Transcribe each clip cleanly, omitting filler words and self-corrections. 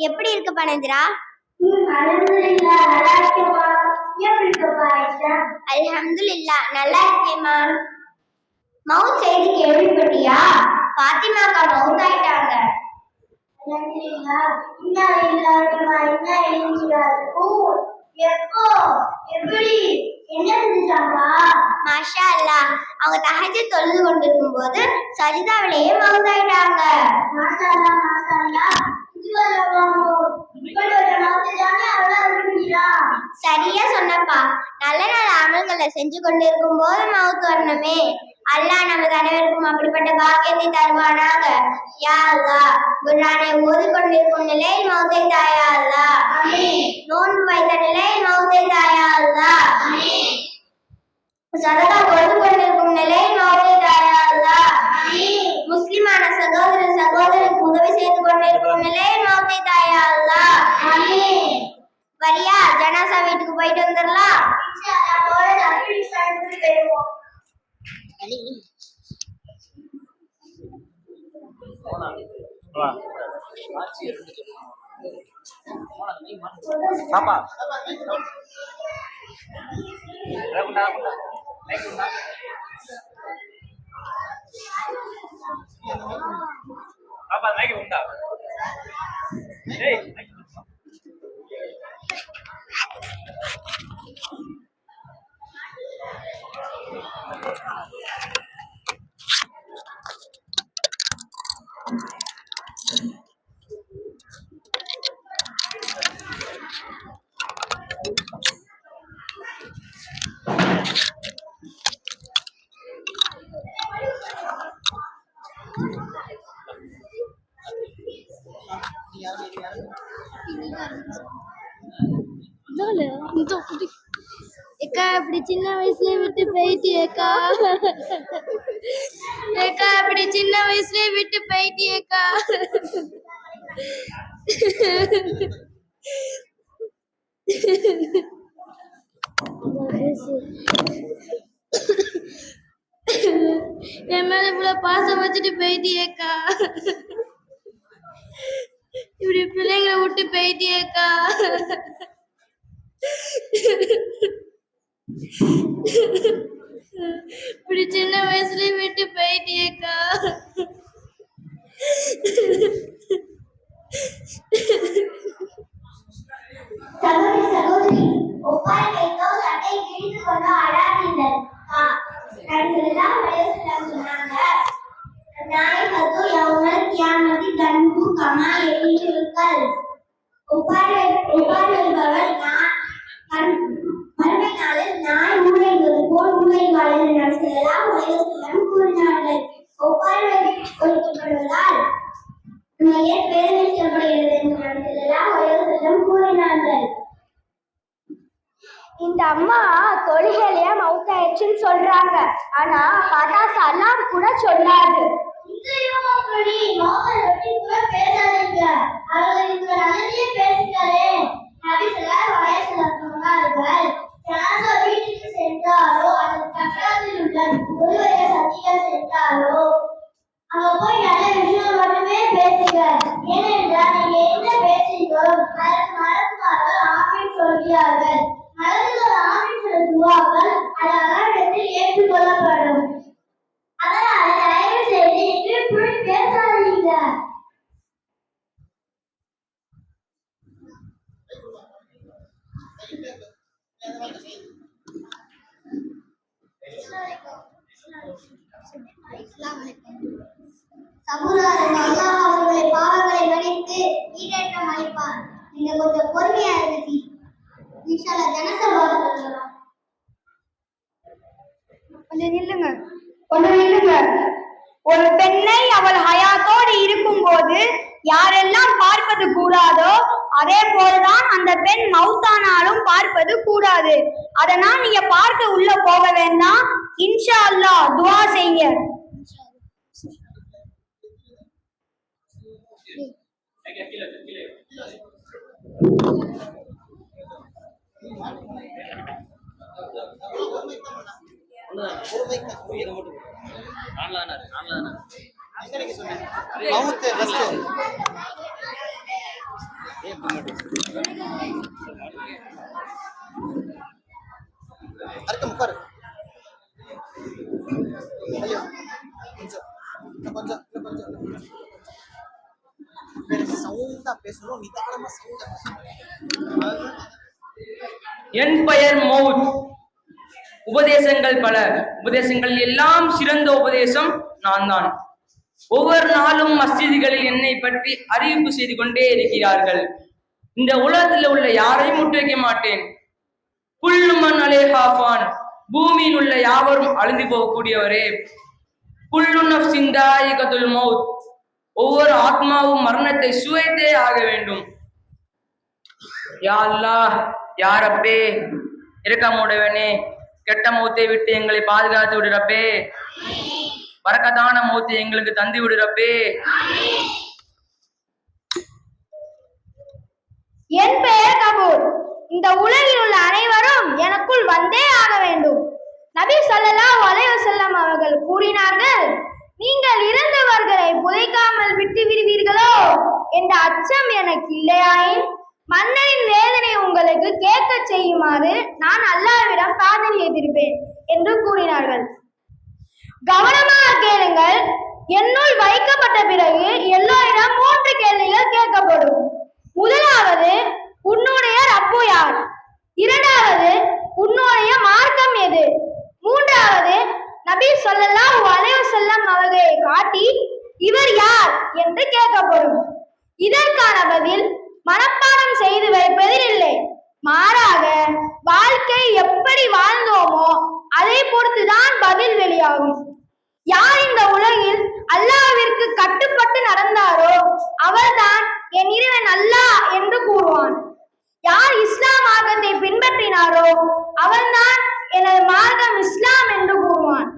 எப்படி இருக்கு பனேந்திரா? அல்ஹம்துலில்லாஹ் நல்லா இருக்கேம்மா. மவுத் செய்தி கேள்விப்பட்டியா? ஃபாத்திமாக்கா மவுத் ஆயிட்டாங்க. மாஷா அல்லாஹ், அவங்க தஹஜ்ஜுத் தொழுது கொண்டிருக்கும் போது சஜிதாவிலேயே மவுத் ஆயிட்டாங்க. சரியா சொன்னப்பா. நல்ல நல்ல அமல்களை செஞ்சு கொண்டிருக்கும் போது மவுத் வரணுமே. அல்லாஹ் நமது அனைவருக்கும் அப்படிப்பட்ட பாக்கியத்தை தருவானாக. யா அல்லாஹ், குர்ஆனை ஓதிக்கொண்டிருக்கும் நிலையில் மவுத்தை தாயா அல்லாஹ். நோன்பு வைத்த நிலையில் மவுத்தை தாயா அல்லாஹ். சதகா கொடுத்து கொண்டிருக்கும் நிலையில் மவுத்தை தாயா அல்லாஹ். முஸ்லிமான சகோதரருக்கு உதவி செய்து கொண்டிருக்கும் நிலையில் மவுத்தை தாயா அல்லாஹ். வரியா, ஜனாசா வீட்டுக்கு போயிட்டு வந்துடலாம். பாப்பா பாப்பா மைக் உண்டா? ஏய் ஏக்கா அப்படி சின்ன வயசுல விட்டு போயிட்டியேக்கா. ஏக்கா அப்படி சின்ன வயசுல விட்டு போயிட்டியேக்கா. என் மேல இவ்வளவு பாசம் வச்சுட்டு போயிட்டியேக்கா. இப்படி பிள்ளைங்களை விட்டு போயிட்டியேக்கா. இப்படி சின்ன வயசுல விட்டு போயிட்டியேக்கா. சகோதரி ஒப்பாரி வைத்தோ சட்டை கிழித்து கொண்டோ அழாதீர்கள். சொன்னாங்க, நாயகத்து யௌமல் கியாமத்தி தன்பு கமா எரியுங்கள். ஒப்பாரி வைப்பவர் மறுமை நாளில் நாய் ஊழைவது போல் ஊழைவாள் என்று நடத்துகிறார் உலகம் கூறினார்கள். ஒப்பாரி வைக்கப்படுவதால் ஏன் பேரவை செய்யப்படுகிறது என்று நடத்துகிறார் உலகம் கூறினார்கள். இந்த அம்மா தொழுகையிலேயே மவுத்தாயிடுச்சுன்னு சொல்றாங்க. ஆனா பார்த்தா சலாம் கூட சொல்லாது. சென்றாலோ அதன் பக்கத்தில் உள்ள ஒருவரை சத்தியா சென்றாலோ அங்க போய் நல்ல விஷயம் மட்டுமே பேசுங்க. ஏனென்றால் நீங்க என்ன பேசுறீங்களோ அதற்கு மலக்குமார்கள் ஆமீன் சொல்கிறார்கள். மலக்குகள் ஆமீன் சொல்ல துவாக்கள் அது அல்லாஹ்விடத்தில் ஏற்றுக்கொள்ளப்படும். அதனால தயவு செய்து இப்படி பேசாதீங்க. சபூராளர் அல்லாஹ் அவர்களை பாவங்களை மன்னித்து ஈடேற்றம் அளிப்பார். நீங்க கொஞ்சம் பொறுமையா இருக்கு. இன்ஷா அல்லாஹ் ஜனசபா சொல்லலாம். கொஞ்சம் நில்லுங்க. ஒரு பெண்ணை அவள் ஹயாத்தோடு இருக்கும் போது யாரெல்லாம் பார்ப்பது கூடாதோ அதே போலதான் அந்த பெண் மௌத்தானாலும் பார்ப்பது கூடாது. அதனால் நீங்க பார்க்க உள்ள போக வேண்டாம். இன்ஷா அல்லாஹ் துஆ செய்யுங்க. மவுத் அர்க்கம் உட்காரு. ஐயோ கொஞ்சம் இன்னும் கொஞ்சம் சவுண்டா பேசணும், நிதானமா சவுண்டா பேசணும். என் பெயர் மௌத். உபதேசங்கள் பல, உபதேசங்கள் எல்லாம் சிறந்த உபதேசம் நான் தான். ஒவ்வொரு நாளும் மஸ்ஜிதுகளில் என்னை பற்றி அறிவிப்பு செய்து கொண்டே இருக்கிறார்கள். இந்த உலகத்தில் உள்ள யாரையும் முட்டு வைக்க மாட்டேன். குல்லுமன் அலேஹாஃபான், பூமியில் உள்ள யாவரும் அழிந்து போகக்கூடியவரே. குல்லு நஃப்ஸின் தாயிகத்துல் மௌத், ஒவ்வொரு ஆத்மாவும் மரணத்தை சுவைத்தே ஆக வேண்டும். யா அல்லாஹ், யா ரப்பே, இரக்கமுடையவனே, கெட்ட மௌத்தை விட்டு எங்களை பாதுகாத்து விடுறப்பே. பரக்கத்தான மௌத்தை எங்களுக்கு தந்து விடுறப்பே. என் பெயர் கபூர். இந்த உலகில் உள்ள அனைவரும் எனக்குள் வந்தே ஆக வேண்டும். நபி ஸல்லல்லாஹு அலைஹி வஸல்லம் அவர்கள் கூறினார்கள், நீங்கள் இறந்தவர்களை புதைக்காமல் விட்டு விடுவீர்களோ என்ற அச்சம் எனக்கு இல்லையாயின் மன்னரின் வேதனை உங்களுக்கு கேட்க செய்யுமாறு நான் அல்லாஹ்விடம் பிரார்த்தனை செய்திருப்பேன் என்று கூறினார்கள். கவனமாக கேளுங்கள். என்னுள் வைக்கப்பட்ட பிறகு எல்லோரிடம் 3 கேள்விகள் கேட்கப்படும். முதலாவது, உன்னுடைய ரப்பு யார்? இரண்டாவது, உன்னுடைய மார்க்கம் எது? மூன்றாவது, நபி ஸல்லல்லாஹு அலைஹி வஸல்லம் அவர்களை காட்டி இவர் யார் என்று கேட்கப்படும். இதற்கான பதில் மனப்பாடம் செய்து வைப்பதில் இல்லை, மாறாக வாழ்க்கை எப்படி வாழ்ந்தோமோ அதை பொறுத்துதான் பதில் வெளியாகும். யார் இந்த உலகில் அல்லாஹ்விற்கு கட்டுப்பட்டு நடந்தாரோ அவர்தான் என் இறைவன் அல்லாஹ் என்று கூறுவான். யார் இஸ்லாம் மார்க்கத்தை பின்பற்றினாரோ அவன்தான் எனது மார்க்கம் இஸ்லாம் என்று கூறுவான்.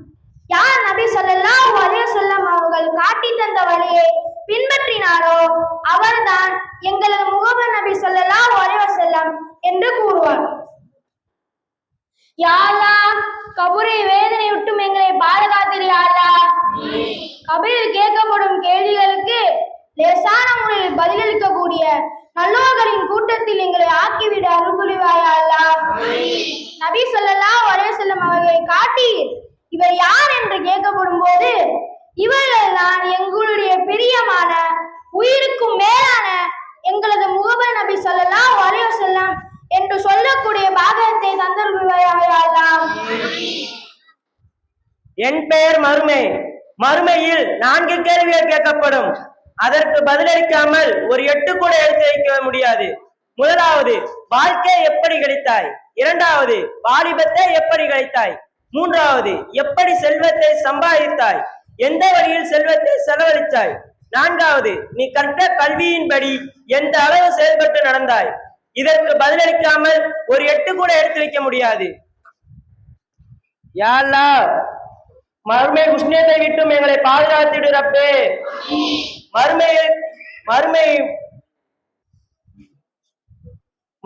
யார் நபி ஸல்லல்லாஹு அலைஹி வஸல்லம் அவர்கள் காட்டி தந்த வழியை பின்பற்றினாரோ அவர்தான் எங்களது முகமது நபி ஸல்லல்லாஹு அலைஹி வஸல்லம் என்று கூறுவார். யா அல்லாஹ், கபரை வேதனை விட்டும் எங்களை பாதுகாத்திரு யா அல்லாஹ். கபரில் கேட்கப்படும் கேள்விகளுக்கு லேசான முறையில் பதிலளிக்கக்கூடிய நல்லோர்களின் கூட்டத்தில் எங்களை ஆக்கிவிட அருள் புரிவாயா அல்லாஹ். நபி ஸல்லல்லாஹு அலைஹி வஸல்லம் அவர்களை காட்டி இவர் யார் என்று கேட்கப்படும் போது இவர்கள் தான் எங்களுடைய பிரியமான உயிருக்கும் மேலான எங்களது முகமது நபி ஸல்லல்லாஹு அலைஹி வஸல்லம் என்று சொல்லக்கூடிய பாகத்தை தந்தருள்வாயாக அல்லாஹ். என் பெயர் மறுமை. மறுமையில் 4 கேள்விகள் கேட்கப்படும். அதற்கு பதிலளிக்காமல் ஒரு 8 கூட எடுத்து வைக்க முடியாது. முதலாவது, வாழ்க்கை எப்படி கிடைத்தாய்? இரண்டாவது, வாலிபத்தை எப்படி கிடைத்தாய்? மூன்றாவது, எப்படி செல்வத்தை சம்பாதித்தாய்? எந்த வழியில் செல்வத்தை செலவழித்தாய்? நான்காவது, நீ கற்ற கல்வியின்படி எந்த அளவு செயல்பட்டு நடந்தாய்? இதற்கு பதிலளிக்காமல் ஒரு 8 கூட எடுத்து வைக்க முடியாது. யா அல்லாஹ், மறுமை உஷ்ணத்தை விட்டும் எங்களை பாதுகாத்திடு ரப்பே.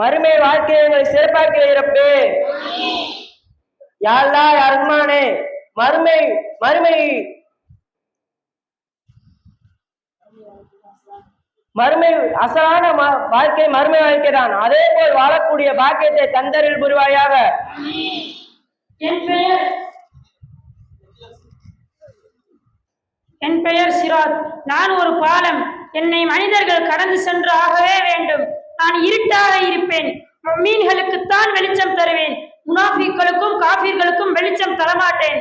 மறுமை வாழ்க்கையை எங்களை சிறப்பாக்கி ரப்பே. யா அல்லாஹ், யா ரஹ்மானே, மறுமை அசலான வாழ்க்கை மறுமை வாழ்க்கை தான். அதே போல் வாழக்கூடிய பாக்கியத்தை தந்தரில் புரிவாயாக. என் பெயர் சிராத். நான் ஒரு பாலம். என்னை மனிதர்கள் கடந்து சென்று ஆகவே வேண்டும். நான் இருட்டாக இருப்பேன். மீன்களுக்குத்தான் வெளிச்சம் தருவேன். முனாஃபிக்களுக்கும் காஃபிர்களுக்கும் வெளிச்சம் தரமாட்டேன்.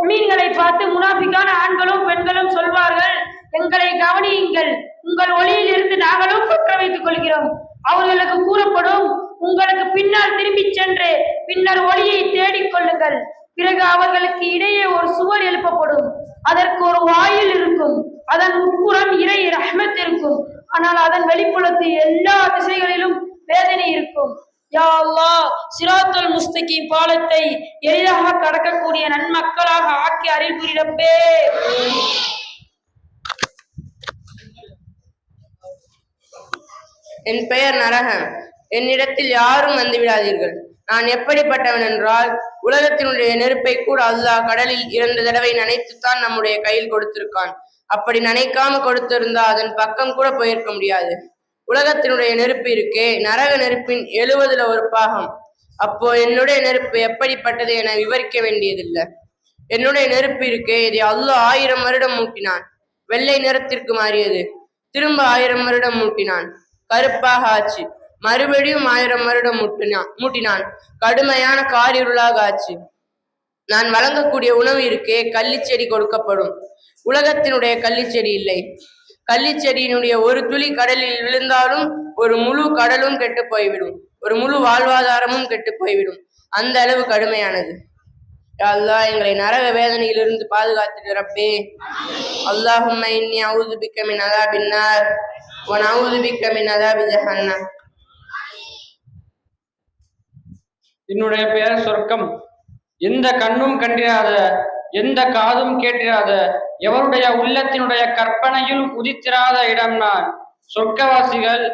மீன்களை பார்த்து முனாஃபிக்கான ஆண்களும் பெண்களும் சொல்வார்கள், எங்களை கவனியுங்கள், உங்கள் ஒளியில் இருந்து நாங்களும் குற்ற வைத்துக் கொள்கிறோம். அவர்களுக்கு கூறப்படும், உங்களுக்கு பின்னால் திரும்பி சென்று பின்னர் ஒளியை தேடிக் கொள்ளுங்கள். பிறகு அவர்களுக்கு இடையே ஒரு சுவர் எழுப்பப்படும். அதற்கு ஒரு வாயில் இருக்கும். அதன் உட்புறம் இறை ரஹ்மத் இருக்கும். ஆனால் அதன் வெளிப்புறத்து எல்லா திசைகளிலும் வேதனை இருக்கும். யா அல்லாஹ், சிராத்துல் முஸ்தகீம் பாலத்தை எளிதாக கடக்கக்கூடிய நன்மக்களாக ஆக்கி அருள் புரி ரப்பே. என் பெயர் நரகம். என்னிடத்தில் யாரும் வந்து விடாதீர்கள். நான் எப்படிப்பட்டவன் என்றால், உலகத்தினுடைய நெருப்பை கூட அல்லாஹ் கடலில் 2 தடவை நனைத்துத்தான் நம்முடைய கையில் கொடுத்திருக்கான். அப்படி நனைக்காம கொடுத்திருந்தா அதன் பக்கம் கூட போயிருக்க முடியாது. உலகத்தினுடைய நெருப்பு இருக்கே, நரக நெருப்பின் 70ல் 1 பாகம். அப்போ என்னுடைய நெருப்பு எப்படிப்பட்டது என விவரிக்க வேண்டியதில்லை. என்னுடைய நெருப்பு இருக்கே, இதை அல்லாஹ் 1000 வருடம் மூட்டினான். வெள்ளை நிறத்திற்கு மாறியது. திரும்ப 1000 வருடம் மூட்டினான், கருப்பாக ஆச்சு. மறுபடியும் 1000 வருடம் மூட்டினான், கடுமையான காரிருளாக ஆச்சு. நான் வழங்கக்கூடிய உணவு இருக்கே, கள்ளிச்செடி கொடுக்கப்படும். உலகத்தினுடைய கள்ளிச்செடி இல்லை. கள்ளிச்செடியினுடைய ஒரு துளி கடலில் விழுந்தாலும் ஒரு முழு கடலும் கெட்டு போய்விடும், ஒரு முழு வாழ்வாதாரமும் கெட்டு போய்விடும். அந்த அளவு கடுமையானது. யா அல்லாஹ், எங்களை நரக வேதனையிலிருந்து பாதுகாத்துட்டு ரப்பே. அல்லாஹும்ம இன்னி அஊது பிக்க மின் அஸாபின் நார் வ நஊது பிக்க மின் அஸாபி ஜஹன்னம். என்னுடைய பெயர் சொர்க்கம். எந்த கண்ணும் கண்டிராத, எந்த காதும் கேட்டிராத, எவருடைய உள்ளத்தினுடைய கற்பனையில் உதித்திராத இடம் நான். சொர்க்கவாசிகள்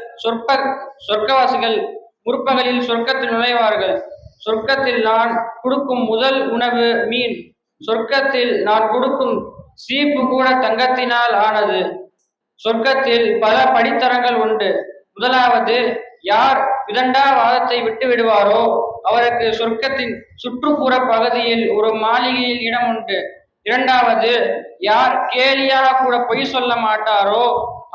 முற்பகலில் சொர்க்கத்தில் நுழைவார்கள். சொர்க்கத்தில் நான் கொடுக்கும் முதல் உணவு மீன். சொர்க்கத்தில் நான் கொடுக்கும் சீப்பு கூட தங்கத்தினால் ஆனது. சொர்க்கத்தில் பல படித்தரங்கள் உண்டு. முதலாவது, யார் விதண்டாவாதத்தை விட்டு விடுவாரோ அவருக்கு சொர்க்கத்தின் சுற்றுப்புற பகுதியில் ஒரு மாளிகையில் இடம் உண்டு. இரண்டாவது, யார் கேலியாக கூட பொய் சொல்ல மாட்டாரோ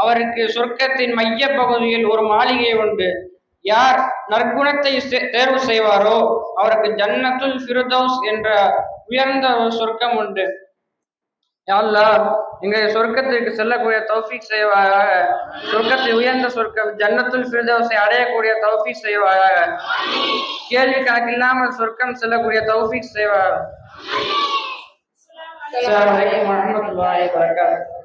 அவருக்கு சொர்க்கத்தின் மைய பகுதியில் ஒரு மாளிகை உண்டு. யார் நற்குணத்தை தேர்வு செய்வாரோ அவருக்கு ஜன்னத்துல் ஃபிர்தௌஸ் என்ற உயர்ந்த ஒரு சொர்க்கம் உண்டு. யா அல்லாஹ், எங்களை சொர்க்கத்திற்கு செல்லக்கூடிய தௌஃபீக் செய்வாயாக. சொர்க்கத்தை உயர்ந்த சொர்க்கம் ஜன்னத்துல் ஃபிர்தௌஸை அடையக்கூடிய தௌஃபீக் செய்வாயாக. கேள்வி கணக்கில்லாமல் சொர்க்கம் செல்லக்கூடிய தௌஃபீக் செய்வாயாக. அஸ்ஸலாமு அலைக்கும் வரஹ்மத்துல்லாஹி வபரகாத்துஹு.